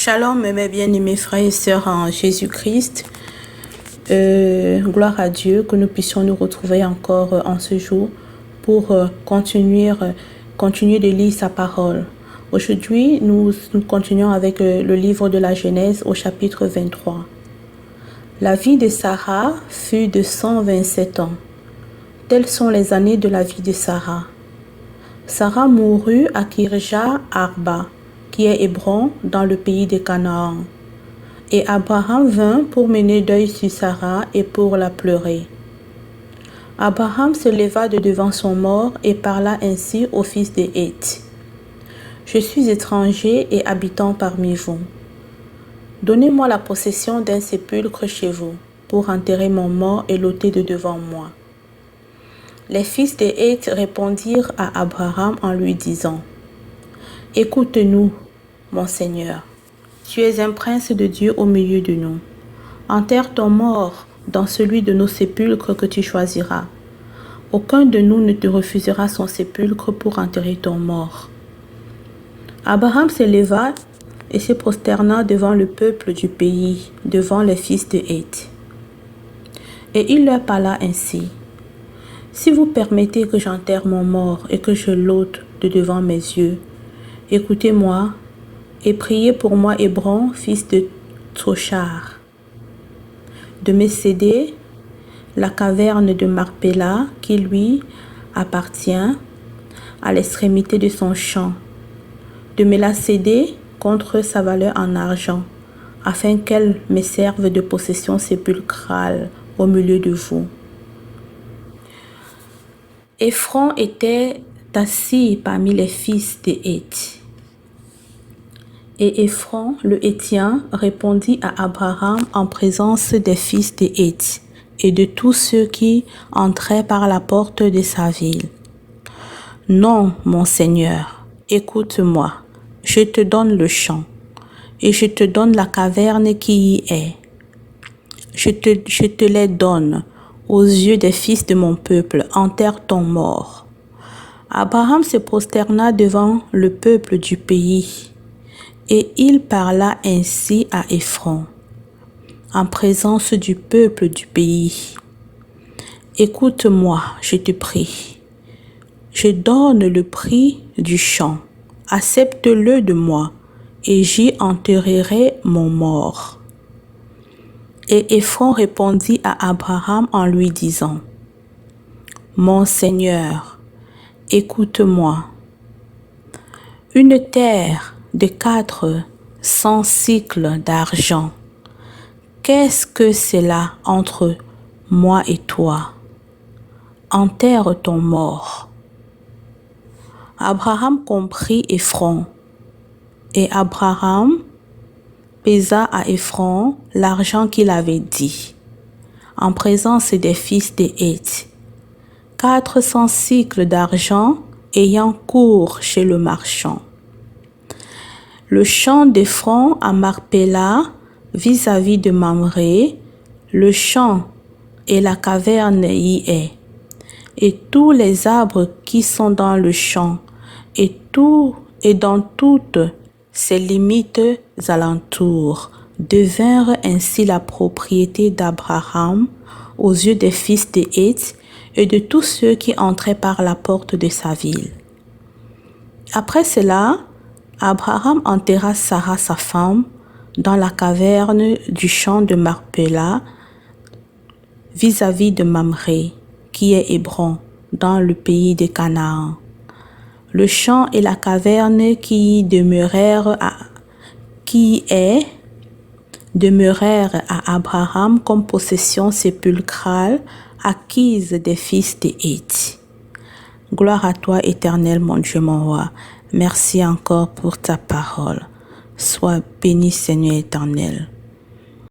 Shalom, mes bien-aimés frères et sœurs en Jésus-Christ. Gloire à Dieu que nous puissions nous retrouver encore en ce jour pour continuer de lire sa parole. Aujourd'hui, nous continuons avec le livre de la Genèse au chapitre 23. La vie de Sarah fut de 127 ans. Telles sont les années de la vie de Sarah. Sarah mourut à Kirja Arba, qui est Hébron, dans le pays de Canaan. Et Abraham vint pour mener deuil sur Sarah et pour la pleurer. Abraham se leva de devant son mort et parla ainsi au fils de Héth. Je suis étranger et habitant parmi vous. Donnez-moi la possession d'un sépulcre chez vous, pour enterrer mon mort et l'ôter de devant moi. Les fils de Héth répondirent à Abraham en lui disant: Écoute-nous, mon Seigneur. Tu es un prince de Dieu au milieu de nous. Enterre ton mort dans celui de nos sépulcres que tu choisiras. Aucun de nous ne te refusera son sépulcre pour enterrer ton mort. Abraham se leva et se prosterna devant le peuple du pays, devant les fils de Héth. Et il leur parla ainsi: Si vous permettez que j'enterre mon mort et que je l'ôte de devant mes yeux, écoutez-moi et priez pour moi Hébron, fils de Tsochar, de me céder la caverne de Marpéla qui lui appartient à l'extrémité de son champ, de me la céder contre sa valeur en argent, afin qu'elle me serve de possession sépulcrale au milieu de vous. Éphron était assis parmi les fils de Héth. Et Éphron, le Héthien, répondit à Abraham en présence des fils de Héth et de tous ceux qui entraient par la porte de sa ville: Non, mon Seigneur, écoute-moi, je te donne le champ, et je te donne la caverne qui y est. Je te les donne aux yeux des fils de mon peuple, enterre ton mort. Abraham se prosterna devant le peuple du pays, et il parla ainsi à Éphron, en présence du peuple du pays: Écoute-moi, je te prie. Je donne le prix du champ, accepte-le de moi, et j'y enterrerai mon mort. Et Éphron répondit à Abraham en lui disant: Mon Seigneur, écoute-moi. Une terre de 400 cycles d'argent, qu'est-ce que cela entre moi et toi? Enterre ton mort. Abraham comprit Éphron, et Abraham pesa à Éphron l'argent qu'il avait dit, en présence des fils de Héth, 400 cycles d'argent ayant cours chez le marchand. Le champ d'Éphron à Marpéla, vis-à-vis de Mamré, le champ et la caverne y est, et tous les arbres qui sont dans le champ, et dans toutes ses limites alentours, devinrent ainsi la propriété d'Abraham aux yeux des fils de Héth et de tous ceux qui entraient par la porte de sa ville. Après cela, Abraham enterra Sarah sa femme dans la caverne du champ de Marpéla, vis-à-vis de Mamré, qui est Hébron, dans le pays de Canaan. Le champ et la caverne qui demeurèrent à Abraham comme possession sépulcrale acquise des fils de Héth. Gloire à toi, Éternel, mon Dieu, mon roi. Merci encore pour ta parole. Sois béni, Seigneur éternel.